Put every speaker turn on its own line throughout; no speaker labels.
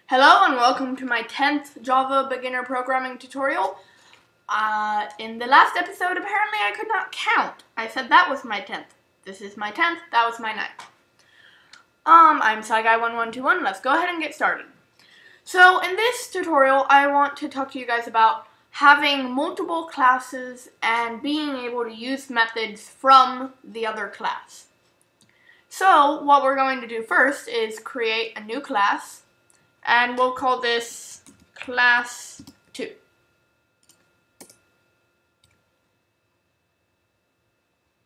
Hello and welcome to my 10th Java beginner programming tutorial. In the last episode, apparently I could not count. I said that was my 10th. This is my 10th, that was my 9th. I'm SciGuy1121, let's go ahead and get started. So in this tutorial, I want to talk to you guys about having multiple classes and being able to use methods from the other class. So what we're going to do first is create a new class. And we'll call this class 2.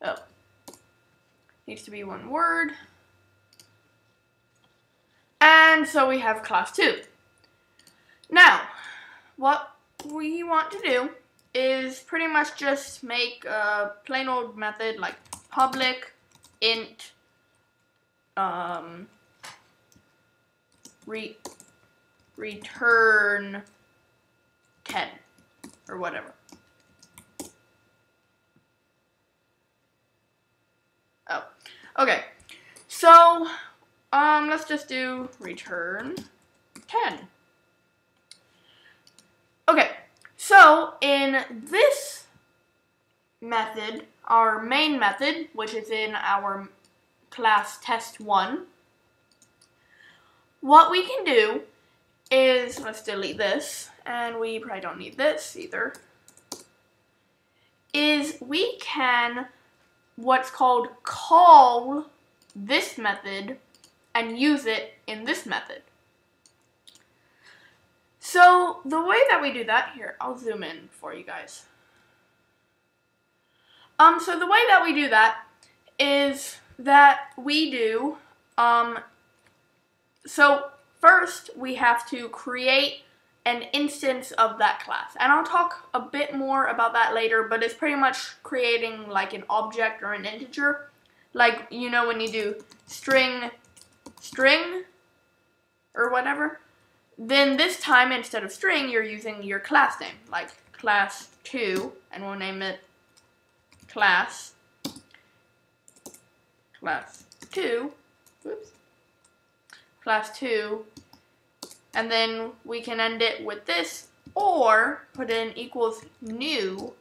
Oh, needs to be one word. And so we have class 2. Now, what we want to do is pretty much just make a plain old method like public int return 10 or whatever. Oh, okay. So, let's just do return 10. Okay, so in this method, our main method, which is in our class test1, what we can do is, let's delete this, and we probably don't need this either, is we can what's called call this method and use it in this method. So the way that we do that, here, I'll zoom in for you guys. So the way that we do that is that we do, so first, we have to create an instance of that class. And I'll talk a bit more about that later, but it's pretty much creating like an object or an integer. Like, you know, when you do string or whatever, then this time instead of string, you're using your class name, like class 2, and we'll name it class 2. Oops. Class 2, and then we can end it with this, or put in equals new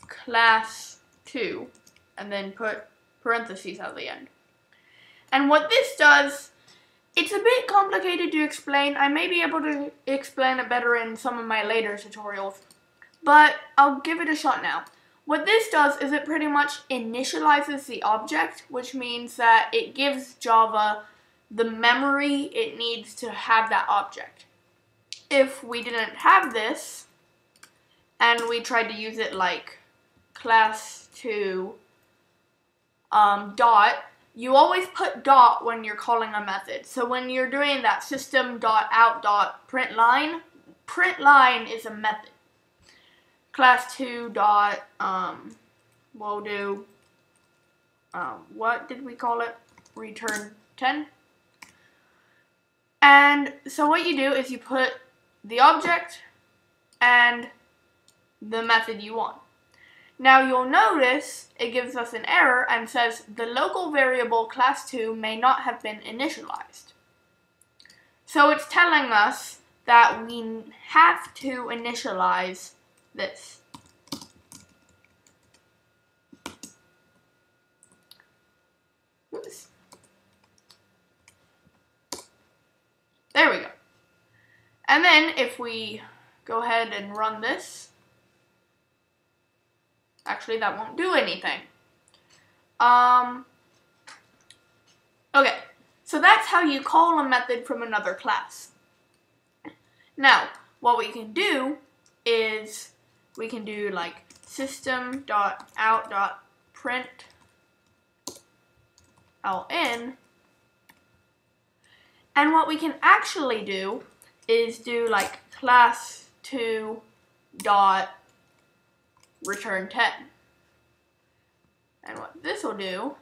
class 2, and then put parentheses at the end. And what this does, it's a bit complicated to explain. I may be able to explain it better in some of my later tutorials, but I'll give it a shot now. What this does is it pretty much initializes the object, which means that it gives Java the memory it needs to have that object. If we didn't have this, and we tried to use it like class 2 dot, you always put dot when you're calling a method. So when you're doing that system.out.println, println is a method. Class 2 dot, we'll do, what did we call it? Return 10. And so what you do is you put the object and the method you want. Now you'll notice it gives us an error and says the local variable class 2 may not have been initialized. So it's telling us that we have to initialize this. Oops. There we go. And then if we go ahead and run this, actually that won't do anything. Okay, so that's how you call a method from another class. Now, what we can do is we can do like system.out.println, and what we can actually do is do like class 2 dot return 10. And what this will do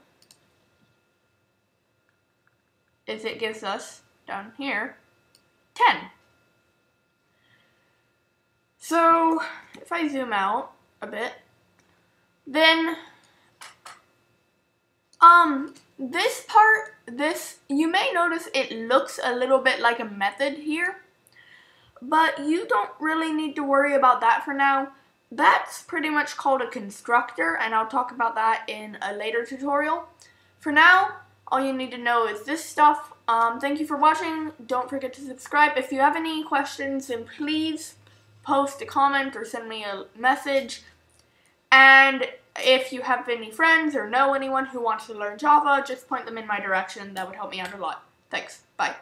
is it gives us down here 10. So if I zoom out a bit, then this part, you may notice it looks a little bit like a method here, but you don't really need to worry about that for now. That's pretty much called a constructor, and I'll talk about that in a later tutorial. For now, all you need to know is this stuff. Thank you for watching. Don't forget to subscribe. If you have any questions, then please post a comment or send me a message. And if you have any friends or know anyone who wants to learn Java, just point them in my direction. That would help me out a lot. Thanks. Bye.